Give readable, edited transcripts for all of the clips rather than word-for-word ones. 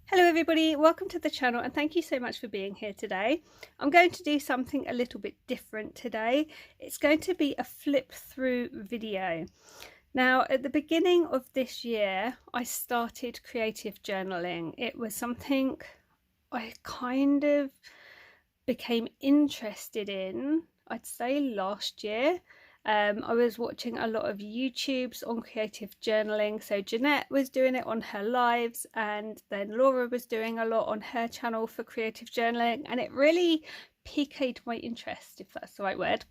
Hello everybody, welcome to the channel and thank you so much for being here today. I'm going to do something a little bit different today. It's going to be a flip through video. Now at the beginning of this year I started creative journaling. It was something I kind of became interested in, I'd say last year. I was watching a lot of YouTubes on creative journaling. So Jeanette was doing it on her lives, and then Laura was doing a lot on her channel for creative journaling, and it really piqued my interest, if that's the right word.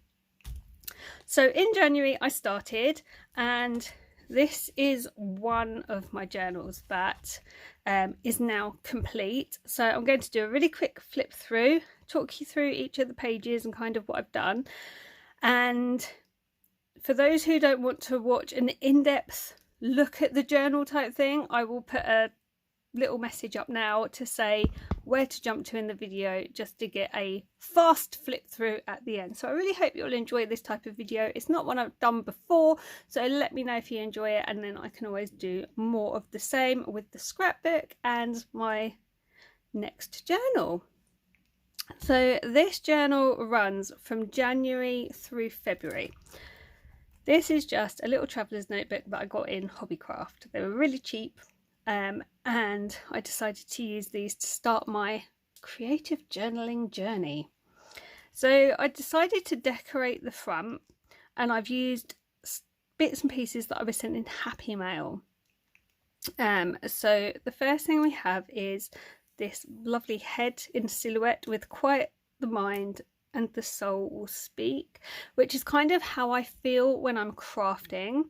So in January I started, and this is one of my journals that is now complete. So I'm going to do a really quick flip through, talk you through each of the pages and kind of what I've done. And for those who don't want to watch an in-depth look at the journal type thing, I will put a little message up now to say where to jump to in the video, just to get a fast flip through at the end. So I really hope you'll enjoy this type of video. It's not one I've done before, so let me know if you enjoy it, and then I can always do more of the same with the scrapbook and my next journal. So this journal runs from January through February. This is just a little traveller's notebook that I got in Hobbycraft. They were really cheap, and I decided to use these to start my creative journaling journey. So I decided to decorate the front, and I've used bits and pieces that I was sent in Happy Mail. So the first thing we have is this lovely head in silhouette with "Quiet the mind and the soul will speak," which is kind of how I feel when I'm crafting.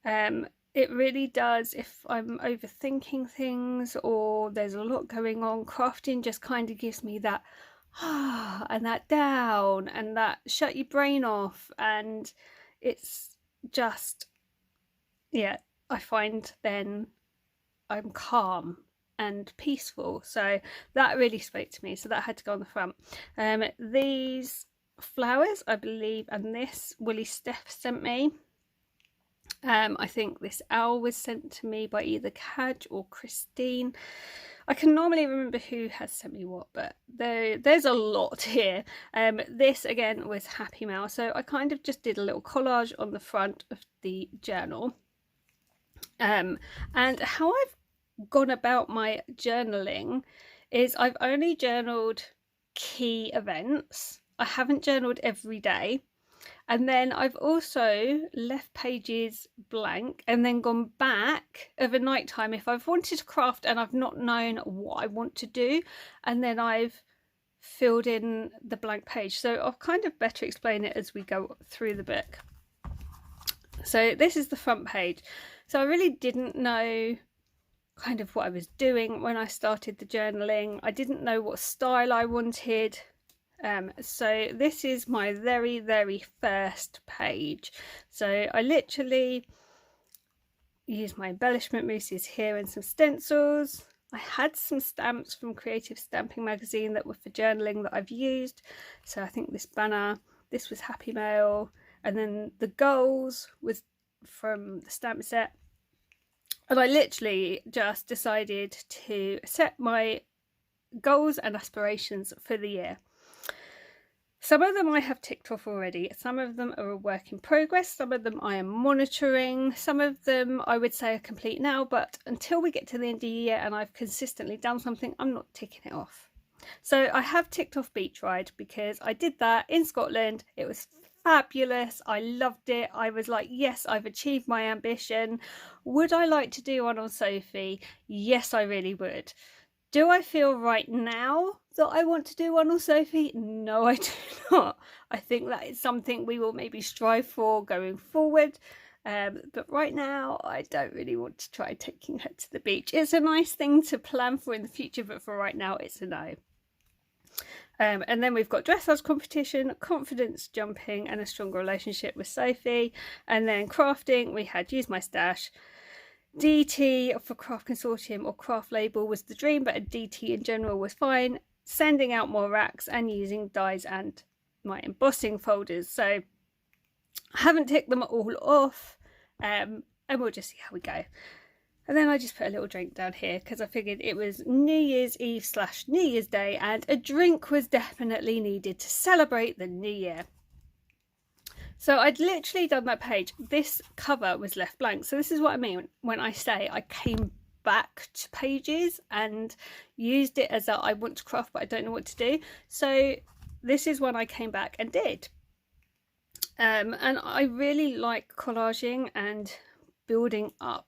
It really does. If I'm overthinking things or there's a lot going on, crafting just kind of gives me that and that down and that shut your brain off, and it's just, yeah, I find then I'm calm and peaceful. So that really spoke to me, so that had to go on the front. These flowers, I believe, and this Willie Steph sent me. I think this owl was sent to me by either Kaj or Christine. I can normally remember who has sent me what, but there's a lot here. This again was Happy Mail, so I kind of just did a little collage on the front of the journal. And how I've gone about my journaling is I've only journaled key events. I haven't journaled every day, and then I've also left pages blank and then gone back of a night time if I've wanted to craft and I've not known what I want to do, and then I've filled in the blank page. So I'll kind of better explain it as we go through the book. So this is the front page. So I really didn't know kind of what I was doing when I started the journaling. I didn't know what style I wanted. So this is my very first page. So I literally used my embellishment mousses here and some stencils. I had some stamps from Creative Stamping Magazine that were for journaling that I've used. So I think this banner, this was Happy Mail, and then the goals was from the stamp set. And I literally just decided to set my goals and aspirations for the year. Some of them I have ticked off already. Some of them are a work in progress. Some of them I am monitoring. Some of them I would say are complete now, but until we get to the end of the year and I've consistently done something, I'm not ticking it off. So I have ticked off Beach Ride because I did that in Scotland. It was fabulous. I loved it. I was like, yes, I've achieved my ambition. Would I like to do one on Sophie? Yes, I really would. Do I feel right now that I want to do one on Sophie? No, I do not. I think that is something we will maybe strive for going forward. But right now, I don't really want to try taking her to the beach. It's a nice thing to plan for in the future, but for right now, it's a no. And then we've got dressage competition, confidence jumping, and a stronger relationship with Sophie. And then crafting, we had use my stash. DT for Craft Consortium or Craft Label was the dream, but a DT in general was fine. Sending out more racks and using dies and my embossing folders. So I haven't ticked them all off, and we'll just see how we go. And then I just put a little drink down here because I figured it was New Year's Eve / New Year's Day and a drink was definitely needed to celebrate the new year. So I'd literally done that page. This cover was left blank. So this is what I mean when I say I came back to pages and used it as a I want to craft but I don't know what to do. So this is one I came back and did. And I really like collaging and building up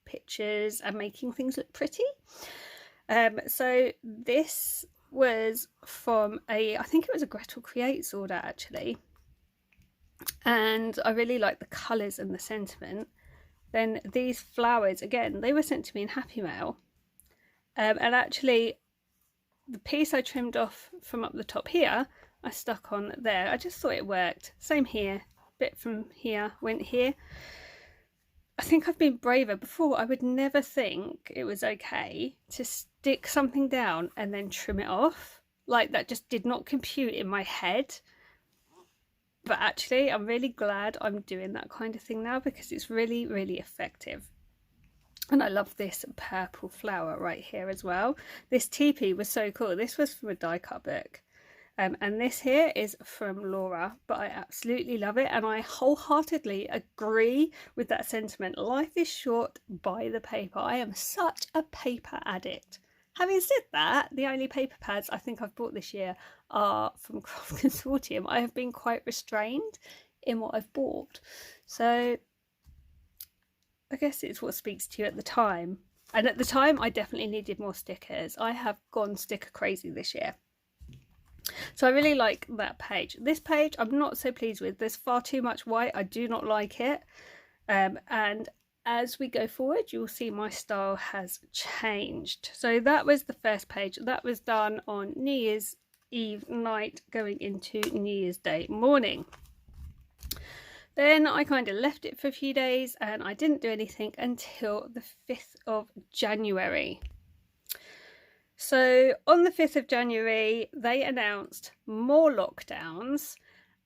pictures and making things look pretty. So this was from I think it was a Gretel Creates order actually, and I really like the colours and the sentiment. Then these flowers, again, they were sent to me in Happy Mail, and actually the piece I trimmed off from up the top here I stuck on there. I just thought it worked. Same here, bit from here went here. I think I've been braver. Before I would never think it was okay to stick something down and then trim it off. Like, that just did not compute in my head. But actually I'm really glad I'm doing that kind of thing now because it's really, really effective. And I love this purple flower right here as well. This teepee was so cool. This was from a die cut book. And this here is from Laura, but I absolutely love it and I wholeheartedly agree with that sentiment. Life is short, buy the paper. I am such a paper addict. Having said that, the only paper pads I think I've bought this year are from Craft Consortium. I have been quite restrained in what I've bought. So I guess it's what speaks to you at the time. And at the time I definitely needed more stickers. I have gone sticker crazy this year. So I really like that page. This page I'm not so pleased with. There's far too much white. I do not like it. And as we go forward, you'll see my style has changed. So that was the first page. That was done on New Year's Eve night going into New Year's Day morning. Then I kind of left it for a few days and I didn't do anything until the 5th of January. So on the 5th of January, they announced more lockdowns,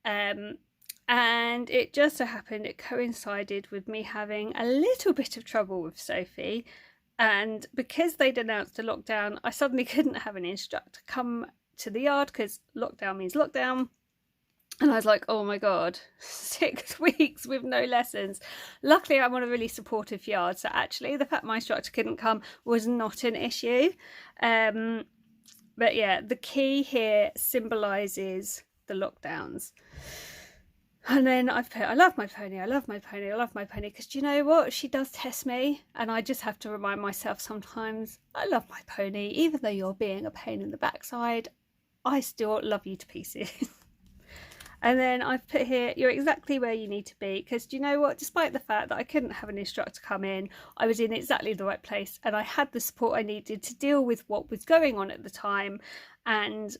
and it just so happened it coincided with me having a little bit of trouble with Sophie, and because they'd announced a lockdown, I suddenly couldn't have an instructor come to the yard because lockdown means lockdown. And I was like, oh my God, 6 weeks with no lessons. Luckily, I'm on a really supportive yard. So actually, the fact my instructor couldn't come was not an issue. But yeah, the key here symbolises the lockdowns. And then I've put, I love my pony, I love my pony, I love my pony. Because do you know what? She does test me. And I just have to remind myself sometimes, I love my pony. Even though you're being a pain in the backside, I still love you to pieces. And then I've put here, you're exactly where you need to be, because do you know what, despite the fact that I couldn't have an instructor come in, I was in exactly the right place and I had the support I needed to deal with what was going on at the time, and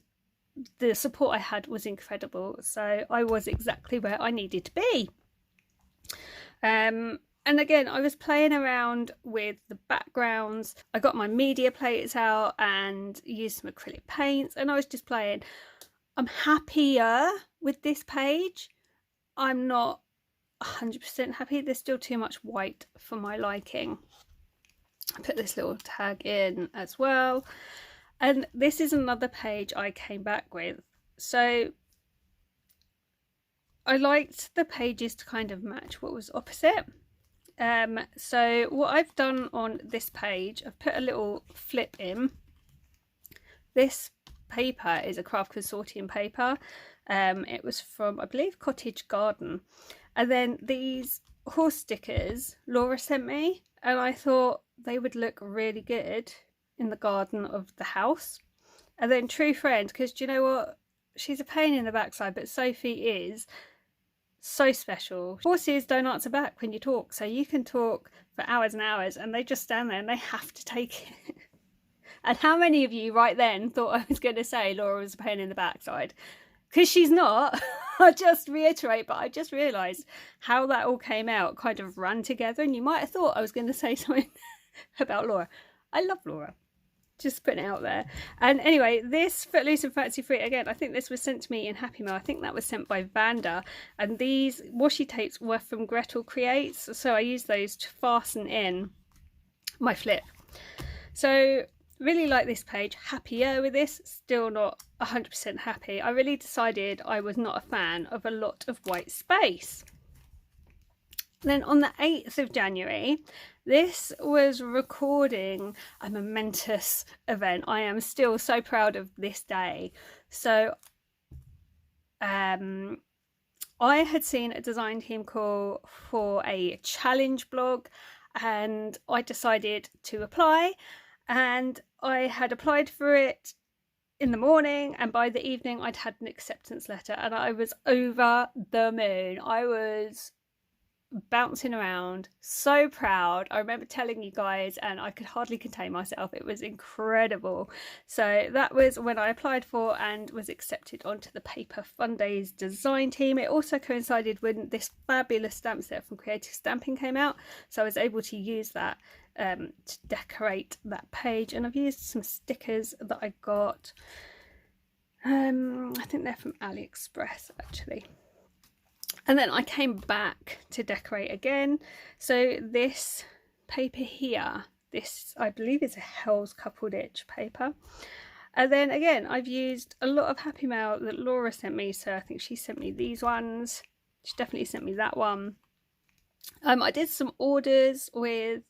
the support I had was incredible. So I was exactly where I needed to be. And again, I was playing around with the backgrounds. I got my media plates out and used some acrylic paints and I was just playing. I'm happier with this page. I'm not 100% happy. There's still too much white for my liking. I put this little tag in as well. And this is another page I came back with. So I liked the pages to kind of match what was opposite. So what I've done on this page, I've put a little flip in. This paper is a Craft Consortium paper. It was from, I believe, Cottage Garden. And then these horse stickers Laura sent me, and I thought they would look really good in the garden of the house. And then True Friend, because do you know what? She's a pain in the backside, but Sophie is so special. Horses don't answer back when you talk, so you can talk for hours and hours and they just stand there and they have to take it. And how many of you right then thought I was going to say Laura was a pain in the backside? Because she's not. I'll just reiterate, but I just realised how that all came out, kind of ran together, and you might have thought I was going to say something about Laura. I love Laura. Just putting it out there. And anyway, this Footloose and Fancy Free, again, I think this was sent to me in Happy Mail. I think that was sent by Vanda. And these washi tapes were from Gretel Creates, so I used those to fasten in my flip. So really like this page, happier with this, still not 100% happy. I really decided I was not a fan of a lot of white space. Then on the 8th of January, this was recording a momentous event. I am still so proud of this day. So I had seen a design team call for a challenge blog, and I decided to apply, and I had applied for it in the morning, and by the evening I'd had an acceptance letter, and I was over the moon. I was bouncing around, so proud. I remember telling you guys, and I could hardly contain myself. It was incredible. So that was when I applied for and was accepted onto the Paper Fun Days design team. It also coincided when this fabulous stamp set from Creative Stamping came out, so I was able to use that to decorate that page. And I've used some stickers that I got. I think they're from AliExpress actually. And then I came back to decorate again. So this paper here, this I believe is a Hell's Coupled Itch paper. And then again, I've used a lot of Happy Mail that Laura sent me. So I think she sent me these ones. She definitely sent me that one. I did some orders with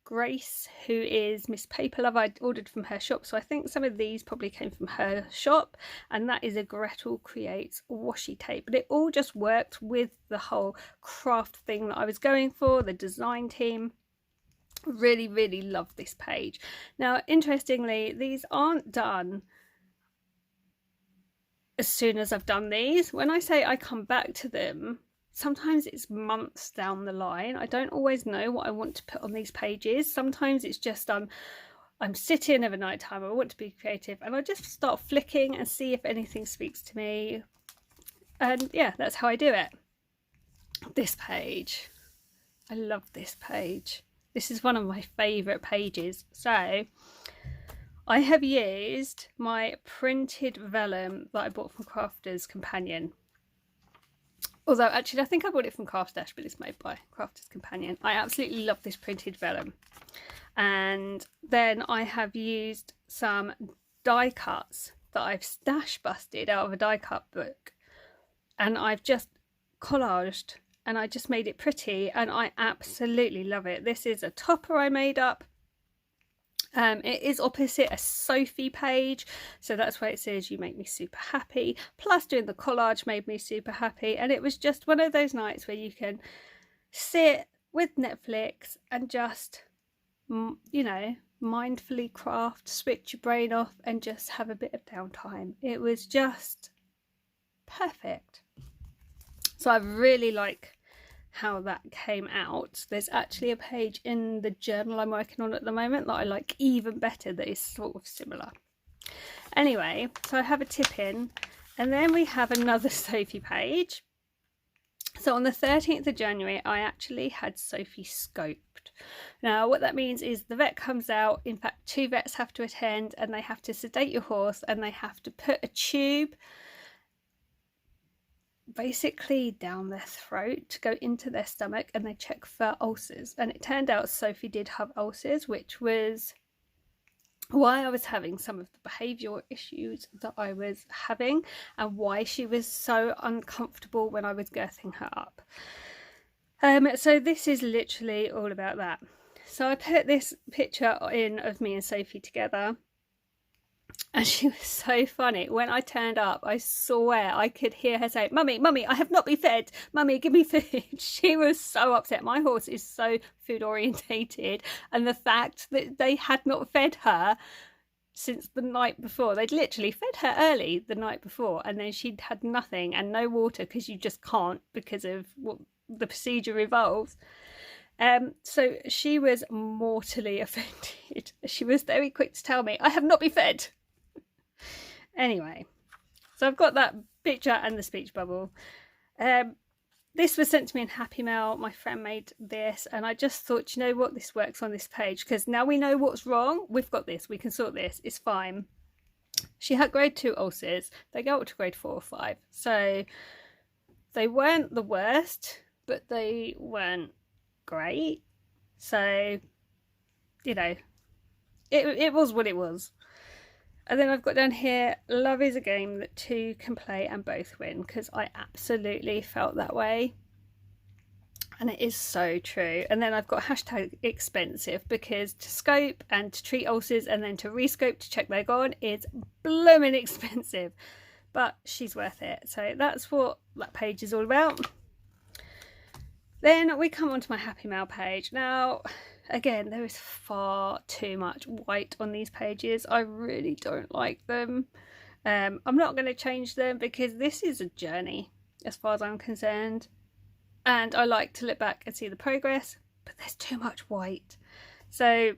Grace, who is Miss Paper Love. I ordered from her shop, so I think some of these probably came from her shop, and that is a Gretel Creates washi tape. But it all just worked with the whole craft thing that I was going for, the design team. Really, really love this page. Now, interestingly, these aren't done as soon as I've done these. When I say I come back to them, sometimes it's months down the line. I don't always know what I want to put on these pages. Sometimes it's just I'm sitting over night time, I want to be creative, and I just start flicking and see if anything speaks to me. And yeah, that's how I do it. This page, I love this page. This is one of my favourite pages. So I have used my printed vellum that I bought from Crafter's Companion. Although actually I think I bought it from Craft Dash, but it's made by Crafter's Companion. I absolutely love this printed vellum. And then I have used some die cuts that I've stash busted out of a die cut book, and I've just collaged and I just made it pretty, and I absolutely love it. This is a topper I made up. It is opposite a Sophie page, so that's why it says you make me super happy. Plus doing the collage made me super happy, and it was just one of those nights where you can sit with Netflix and just, you know, mindfully craft, switch your brain off and just have a bit of downtime. It was just perfect. So I really like how that came out. There's actually a page in the journal I'm working on at the moment that I like even better, that is sort of similar. Anyway, so I have a tip in, and then we have another Sophie page. So on the 13th of January I actually had Sophie scoped. Now what that means is the vet comes out, in fact 2 vets have to attend, and they have to sedate your horse, and they have to put a tube basically down their throat to go into their stomach, and they check for ulcers. And it turned out Sophie did have ulcers, which was why I was having some of the behavioural issues that I was having, and why she was so uncomfortable when I was girthing her up. So this is literally all about that. So I put this picture in of me and Sophie together, and she was so funny. When I turned up, I swear I could hear her say, "Mummy, Mummy, I have not been fed. Mummy, give me food." She was so upset. My horse is so food orientated, and the fact that they had not fed her since the night before, they'd literally fed her early the night before, and then she'd had nothing and no water, because you just can't, because of what the procedure involves. So she was mortally offended. She was very quick to tell me, "I have not been fed." Anyway, so I've got that picture and the speech bubble. This was sent to me in Happy Mail. My friend made this, and I just thought, you know what, this works on this page, because now we know what's wrong. We've got this, we can sort this, it's fine. She had grade 2 ulcers. They go up to grade 4 or 5, so they weren't the worst, but they weren't great. So you know, it was what it was. And then I've got down here, love is a game that two can play and both win, because I absolutely felt that way. And it is so true. And then I've got hashtag expensive, because to scope and to treat ulcers and then to rescope to check they're gone is blooming expensive. But she's worth it. So that's what that page is all about. Then we come onto my Happy Mail page. Now, again, there is far too much white on these pages. I really don't like them. I'm not going to change them because this is a journey as far as I'm concerned. And I like to look back and see the progress, but there's too much white. So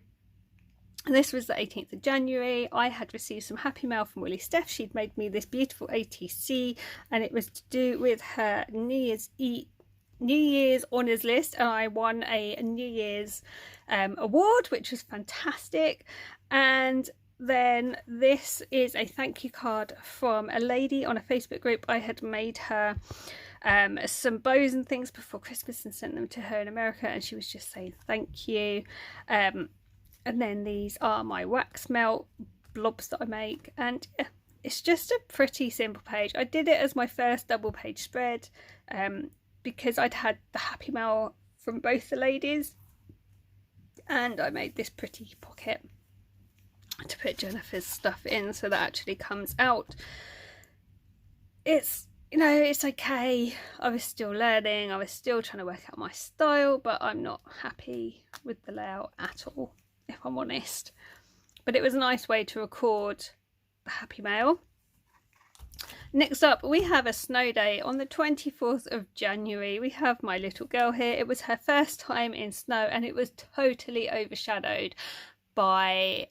this was the 18th of January. I had received some Happy Mail from Willie Steph. She'd made me this beautiful ATC, and it was to do with her New Year's honours list, and I won a New Year's award, which was fantastic. And then this is a thank you card from a lady on a Facebook group. I had made her some bows and things before Christmas and sent them to her in America, and she was just saying thank you. And then these are my wax melt blobs that I make, and it's just a pretty simple page. I did it as my first double page spread because I'd had the Happy Mail from both the ladies, and I made this pretty pocket to put Jennifer's stuff in, so that actually comes out. It's, you know, it's okay. I was still learning, I was still trying to work out my style, but I'm not happy with the layout at all, if I'm honest. But it was a nice way to record the Happy Mail. Next up, we have a snow day on the 24th of January. We have my little girl here. It was her first time in snow, and it was totally overshadowed by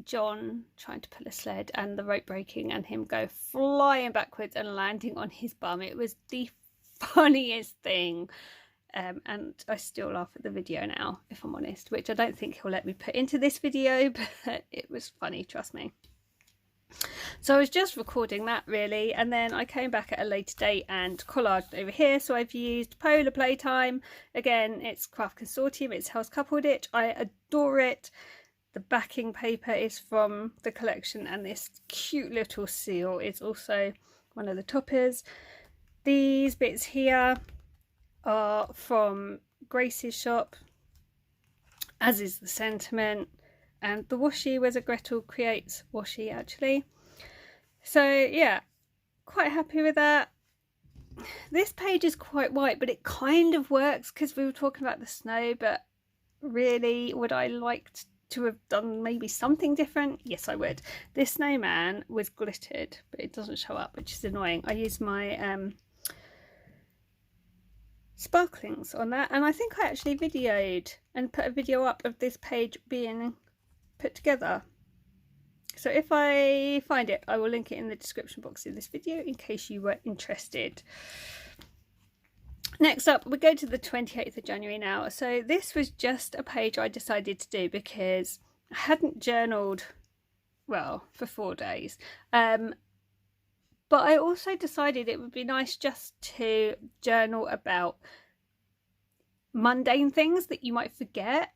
John trying to pull a sled and the rope breaking and him go flying backwards and landing on his bum. It was the funniest thing. And I still laugh at the video now, if I'm honest, which I don't think he'll let me put into this video, but it was funny, trust me. So I was just recording that really, and then I came back at a later date and collaged over here. So I've used Polar Playtime. Again, it's Craft Consortium, it's House Couple Ditch. I adore it. The backing paper is from the collection, and this cute little seal is also one of the toppers. These bits here are from Grace's shop, as is the sentiment, and the washi was a Gretel Creates washi actually. So yeah, quite happy with that. This page is quite white, but it kind of works because we were talking about the snow, but really would I like to have done maybe something different? Yes, I would. This snowman was glittered, but it doesn't show up, which is annoying. I used my sparklings on that, and I think I actually videoed and put a video up of this page being put together. So if I find it, I will link it in the description box of this video in case you were interested. Next up, we go to the 28th of January now. So this was just a page I decided to do because I hadn't journaled, well, for 4 days. But I also decided it would be nice just to journal about mundane things that you might forget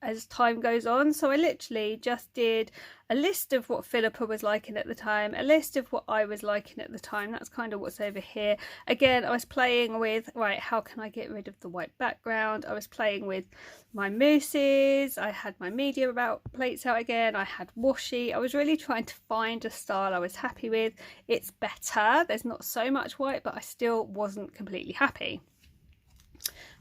as time goes on. So I literally just did a list of what Philippa was liking at the time, a list of what I was liking at the time. That's kind of what's over here. Again, I was playing with, right, how can I get rid of the white background? I was playing with my mousses. I had my media about plates out again. I had washi. I was really trying to find a style I was happy with. It's better. There's not so much white, but I still wasn't completely happy.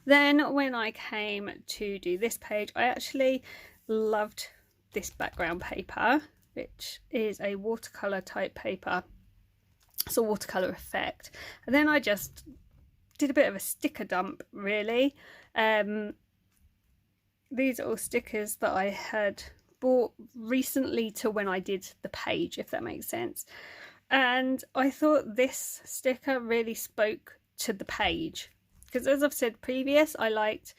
Then when I came to do this page, I actually loved this background paper, which is a watercolour type paper. It's a watercolour effect. And then I just did a bit of a sticker dump really. These are all stickers that I had bought recently to when I did the page, if that makes sense. And I thought this sticker really spoke to the page. Because as I've said previous, I liked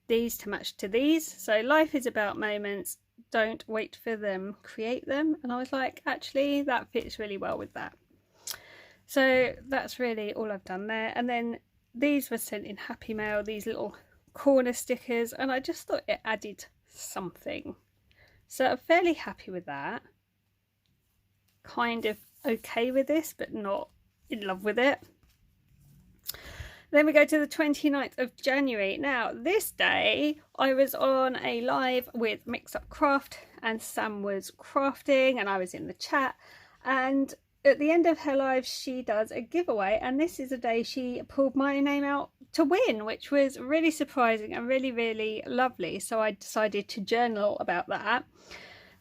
these to match to these. So life is about moments, don't wait for them, create them. And I was like, actually, that fits really well with that. So that's really all I've done there. And then these were sent in Happy Mail, these little corner stickers. And I just thought it added something. So I'm fairly happy with that. Kind of okay with this, but not in love with it. Then we go to the 29th of January. Now, this day I was on a live with Mix Up Craft, and Sam was crafting and I was in the chat, and at the end of her live she does a giveaway, and this is a day she pulled my name out to win, which was really surprising and really, really lovely. So I decided to journal about that.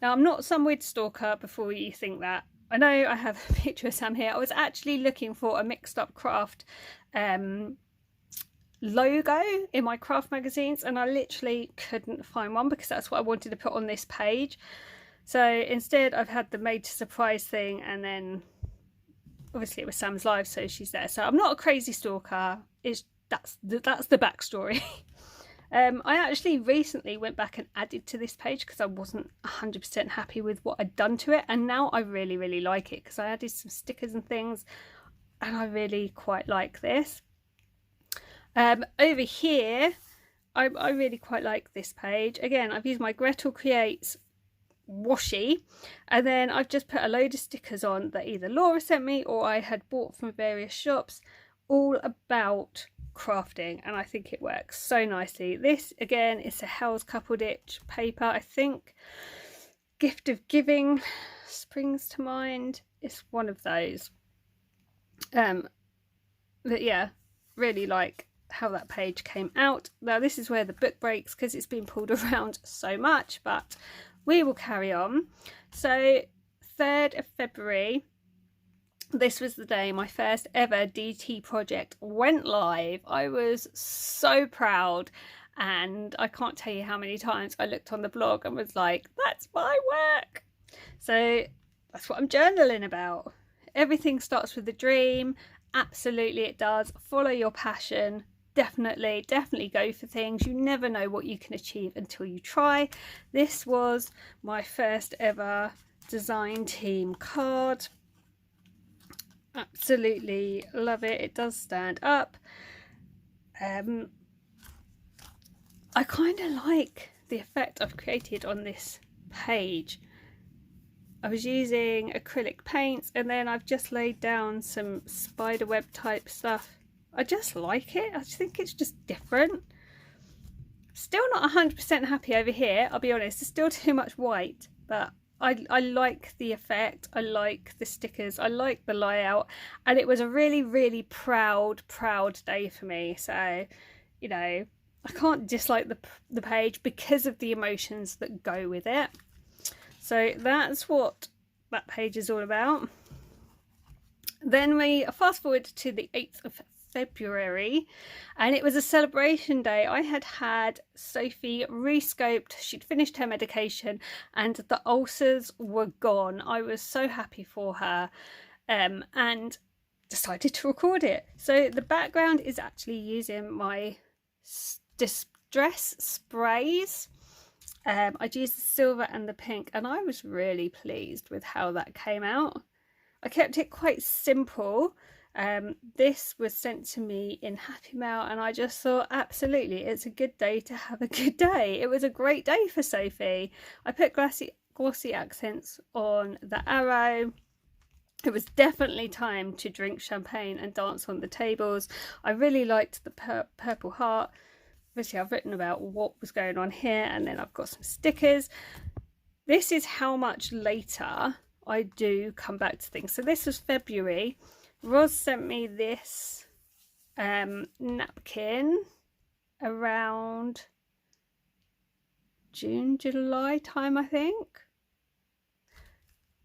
Now, I'm not some weird stalker, before you think that. I know I have a picture of Sam here. I was actually looking for a Mixed Up Craft logo in my craft magazines, and I literally couldn't find one because that's what I wanted to put on this page. So instead I've had the made to surprise thing, and then obviously it was Sam's live, so she's there. So I'm not a crazy stalker. That's the backstory. I actually recently went back and added to this page because I wasn't 100% happy with what I'd done to it, and now I really, really like it because I added some stickers and things, and I really quite like this. Over here, I really quite like this page. Again, I've used my Gretel Creates washi, and then I've just put a load of stickers on that either Laura sent me or I had bought from various shops, all about crafting, and I think it works so nicely. This again is a Hell's Coupled Itch paper. I think Gift of Giving springs to mind. It's one of those. But yeah, really like how that page came out. Now this is where the book breaks because it's been pulled around so much, but we will carry on. So 3rd of February, this was the day my first ever DT project went live. I was so proud, and I can't tell you how many times I looked on the blog and was like, that's my work. So that's what I'm journaling about. Everything starts with a dream. Absolutely it does. Follow your passion. Definitely go for things. You never know what you can achieve until you try. This was my first ever design team card. Absolutely love it. It does stand up. I kind of like the effect I've created on this page. I was using acrylic paints, and then I've just laid down some spiderweb type stuff. I just like it. I just think it's just different. Still not 100% happy over here, I'll be honest. There's still too much white, but I like the effect. I like the stickers. I like the layout, and it was a really, really proud day for me. So, you know, I can't dislike the page because of the emotions that go with it. So that's what that page is all about. Then we fast forward to the 8th of February, and it was a celebration day. I had Sophie rescoped. She'd finished her medication and the ulcers were gone. I was so happy for her, and decided to record it. So the background is actually using my distress sprays. I'd used the silver and the pink, and I was really pleased with how that came out. I kept it quite simple. This was sent to me in Happy Mail, and I just thought, absolutely, it's a good day to have a good day. It was a great day for Sophie. I put glossy accents on the arrow. It was definitely time to drink champagne and dance on the tables. I really liked the purple heart. Obviously, I've written about what was going on here, and then I've got some stickers. This is how much later I do come back to things. So this was February. Roz sent me this napkin around June, July time, I think.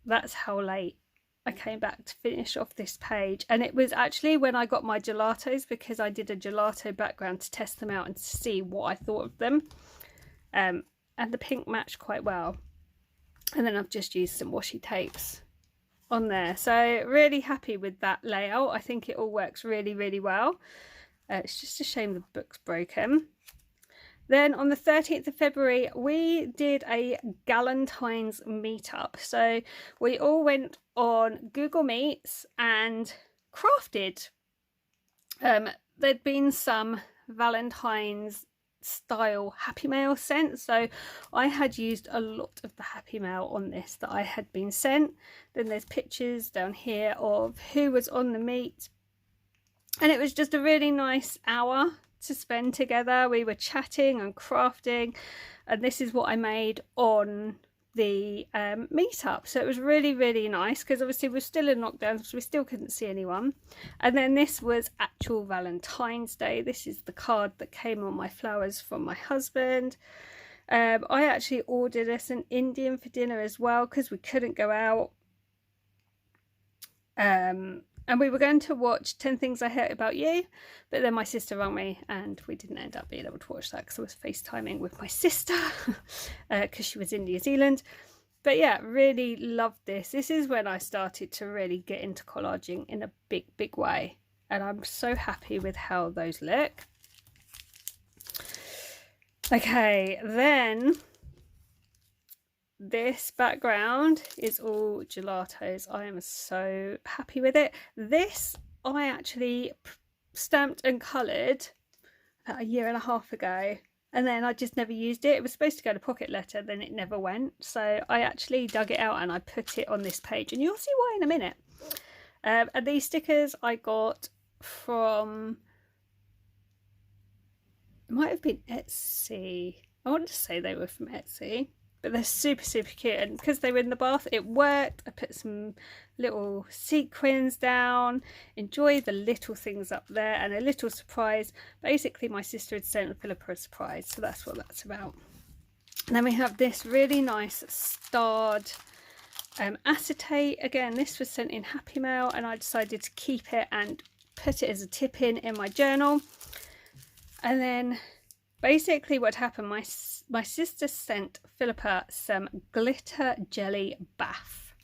That's how late I came back to finish off this page, and it was actually when I got my gelatos, because I did a gelato background to test them out and to see what I thought of them, and the pink matched quite well. And then I've just used some washi tapes on there, so really happy with that layout. I think it all works really, really well. It's just a shame the book's broken. Then on the 13th of February, we did a Galentine's meetup. So we all went on Google Meets and crafted. There'd been some Valentine's style Happy Mail sent. So I had used a lot of the Happy Mail on this that I had been sent. Then there's pictures down here of who was on the meet, and it was just a really nice hour to spend together. We were chatting and crafting, and this is what I made on the meetup. So it was really, really nice, because obviously we're still in lockdown, so we still couldn't see anyone. And then this was actual Valentine's Day. This is the card that came on my flowers from my husband. I actually ordered us an Indian for dinner as well, because we couldn't go out. And we were going to watch 10 Things I Hate About You, but then my sister rang me and we didn't end up being able to watch that, because I was FaceTiming with my sister because she was in New Zealand. But yeah, really loved this. This is when I started to really get into collaging in a big way, and I'm so happy with how those look. Okay, then this background is all gelatos. I am so happy with it. This I actually stamped and coloured about 1.5 years ago, and then I just never used it. It was supposed to go to Pocket Letter, then it never went. So I actually dug it out and I put it on this page, and you'll see why in a minute. And these stickers I got from, it might have been Etsy. I wanted to say they were from Etsy, but they're super cute, and because they were in the bath it worked. I put some little sequins down, enjoy the little things up there, and a little surprise. Basically my sister had sent Philippa a surprise, so that's what that's about. And then we have this really nice starred acetate. Again, this was sent in Happy Mail, and I decided to keep it and put it as a tip in my journal. And then basically what happened, my sister sent Philippa some glitter jelly bath,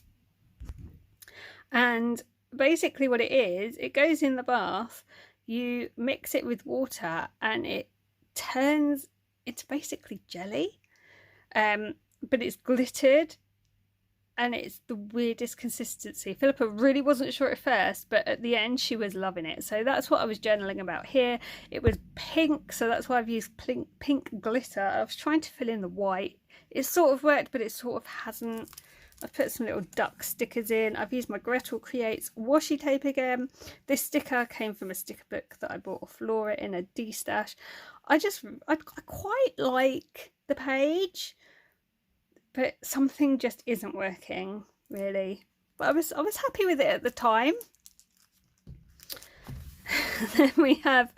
and basically what it is, it goes in the bath, you mix it with water and it turns, it's basically jelly, but it's glittered, and it's the weirdest consistency. Philippa really wasn't sure at first, but at the end she was loving it. So that's what I was journaling about here. It was pink, so that's why I've used pink glitter. I was trying to fill in the white. It sort of worked, but it sort of hasn't. I've put some little duck stickers in. I've used my Gretel Creates washi tape again. This sticker came from a sticker book that I bought off Laura in a D-stash. I quite like the page, but something just isn't working really. But I was happy with it at the time. Then we have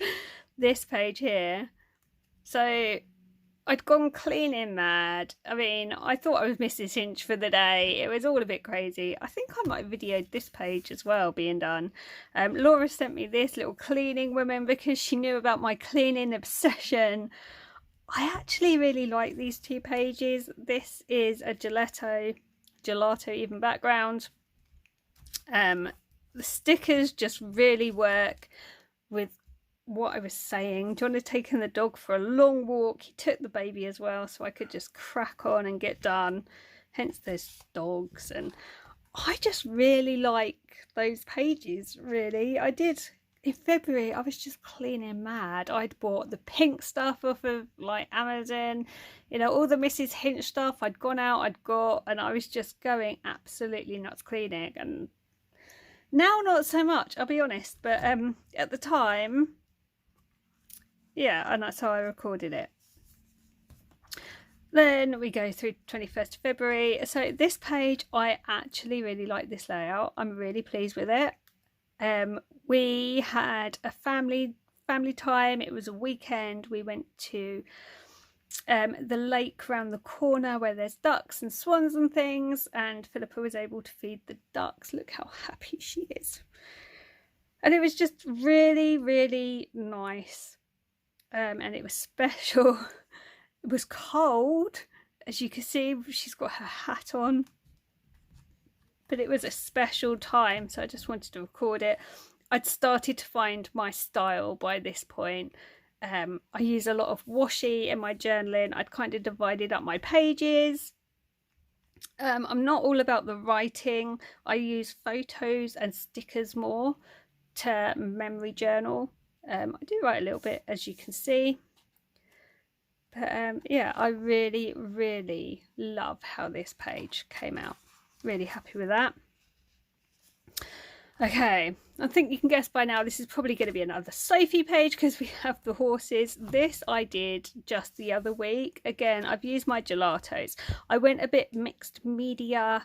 this page here. So I'd gone cleaning mad. I mean, I thought I was Mrs. Hinch for the day. It was all a bit crazy. I think I might have videoed this page as well being done. Laura sent me this little cleaning woman because she knew about my cleaning obsession. I actually really like these two pages. This is a gelato even background. The stickers just really work with what I was saying. John had taken the dog for a long walk. He took the baby as well, so I could just crack on and get done. Hence those dogs. And I just really like those pages, really. I did. In February I was just cleaning mad. I'd bought the pink stuff off of like Amazon, you know, all the Mrs. Hinch stuff I'd gone out, I'd got, and I was just going absolutely nuts cleaning. And now not so much, I'll be honest, but at the time, yeah, and that's how I recorded it. Then we go through 21st of February. So this page, I actually really like this layout. I'm really pleased with it. We had a family time. It was a weekend. We went to the lake around the corner where there's ducks and swans and things, and Philippa was able to feed the ducks. Look how happy she is. And it was just really nice, and it was special. It was cold, as you can see. She's got her hat on. But it was a special time, so I just wanted to record it. I'd started to find my style by this point. I use a lot of washi in my journaling. I'd kind of divided up my pages. I'm not all about the writing. I use photos and stickers more to memory journal. I do write a little bit, as you can see. But yeah, I really love how this page came out. Really happy with that. Okay, I think you can guess by now this is probably going to be another Sophie page because we have the horses. This I did just the other week. Again, I've used my gelatos. I went a bit mixed media.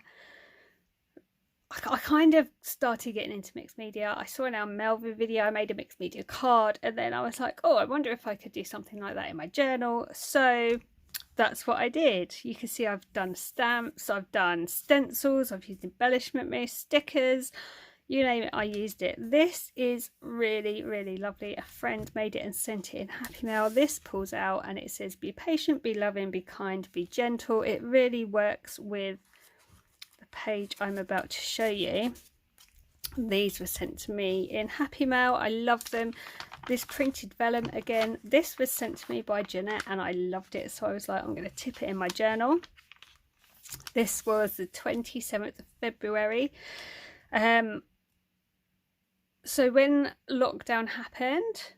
I kind of started getting into mixed media. I saw an Al Melvin video. I made a mixed media card, and then I was like, oh, I wonder if I could do something like that in my journal. So that's what I did. You can see I've done stamps, I've done stencils, I've used embellishment mousse, stickers, you name it, I used it. This is really lovely. A friend made it and sent it in Happy Mail. This pulls out and it says, be patient, be loving, be kind, be gentle. It really works with the page I'm about to show you. These were sent to me in Happy Mail. I love them. This printed vellum, again, this was sent to me by Jeanette and I loved it. So I was like, I'm going to tip it in my journal. This was the 27th of February. So when lockdown happened,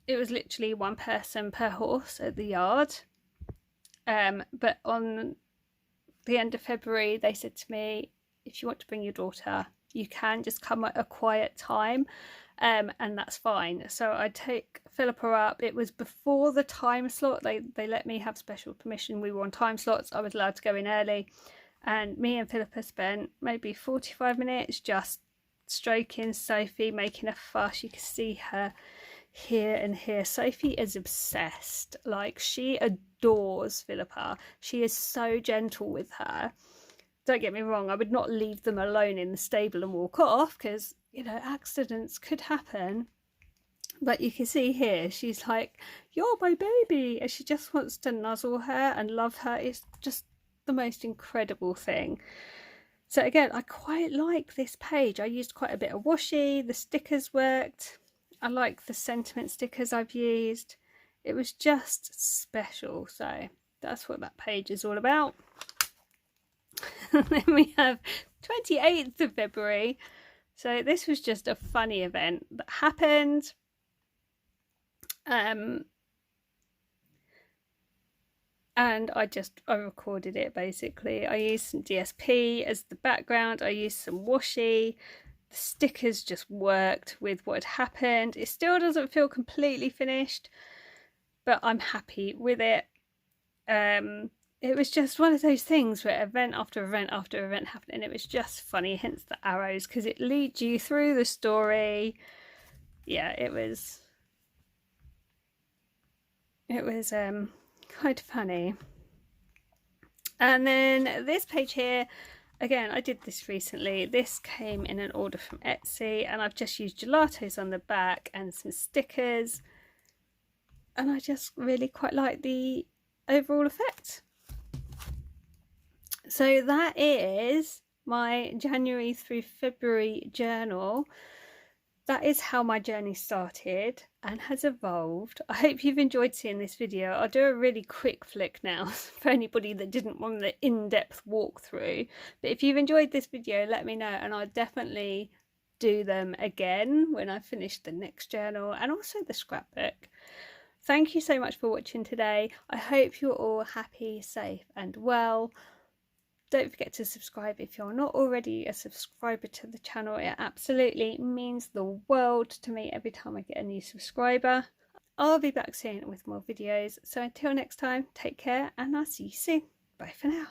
it was literally one person per horse at the yard. But on the end of February, they said to me, if you want to bring your daughter, you can just come at a quiet time, and that's fine. So I take Philippa up. It was before the time slot. They let me have special permission. We were on time slots. I was allowed to go in early, and me and Philippa spent maybe 45 minutes just stroking Sophie, making a fuss. You can see her here and here. Sophie is obsessed. Like, she adores Philippa. She is so gentle with her. Don't get me wrong, I would not leave them alone in the stable and walk off because, you know, accidents could happen. But you can see here, she's like, you're my baby, and she just wants to nuzzle her and love her. It's just the most incredible thing. So again, I quite like this page. I used quite a bit of washi. The stickers worked. I like the sentiment stickers I've used. It was just special. So that's what that page is all about. And then we have 28th of February. So this was just a funny event that happened. And I recorded it basically. I used some DSP as the background. I used some washi. The stickers just worked with what had happened. It still doesn't feel completely finished, but I'm happy with it. It was just one of those things where event after event after event happened, and it was just funny, hence the arrows, because it leads you through the story. Yeah, it was quite funny. And then this page here, again, I did this recently. This came in an order from Etsy, and I've just used gelatos on the back and some stickers, and I just really quite like the overall effect. So that is my January through February journal. That is how my journey started and has evolved. I hope you've enjoyed seeing this video. I'll do a really quick flick now for anybody that didn't want the in-depth walkthrough. But if you've enjoyed this video, let me know, and I'll definitely do them again when I finish the next journal and also the scrapbook. Thank you so much for watching today. I hope you're all happy, safe and well. Don't forget to subscribe if you're not already a subscriber to the channel. It absolutely means the world to me every time I get a new subscriber. I'll be back soon with more videos. So until next time, take care and I'll see you soon. Bye for now.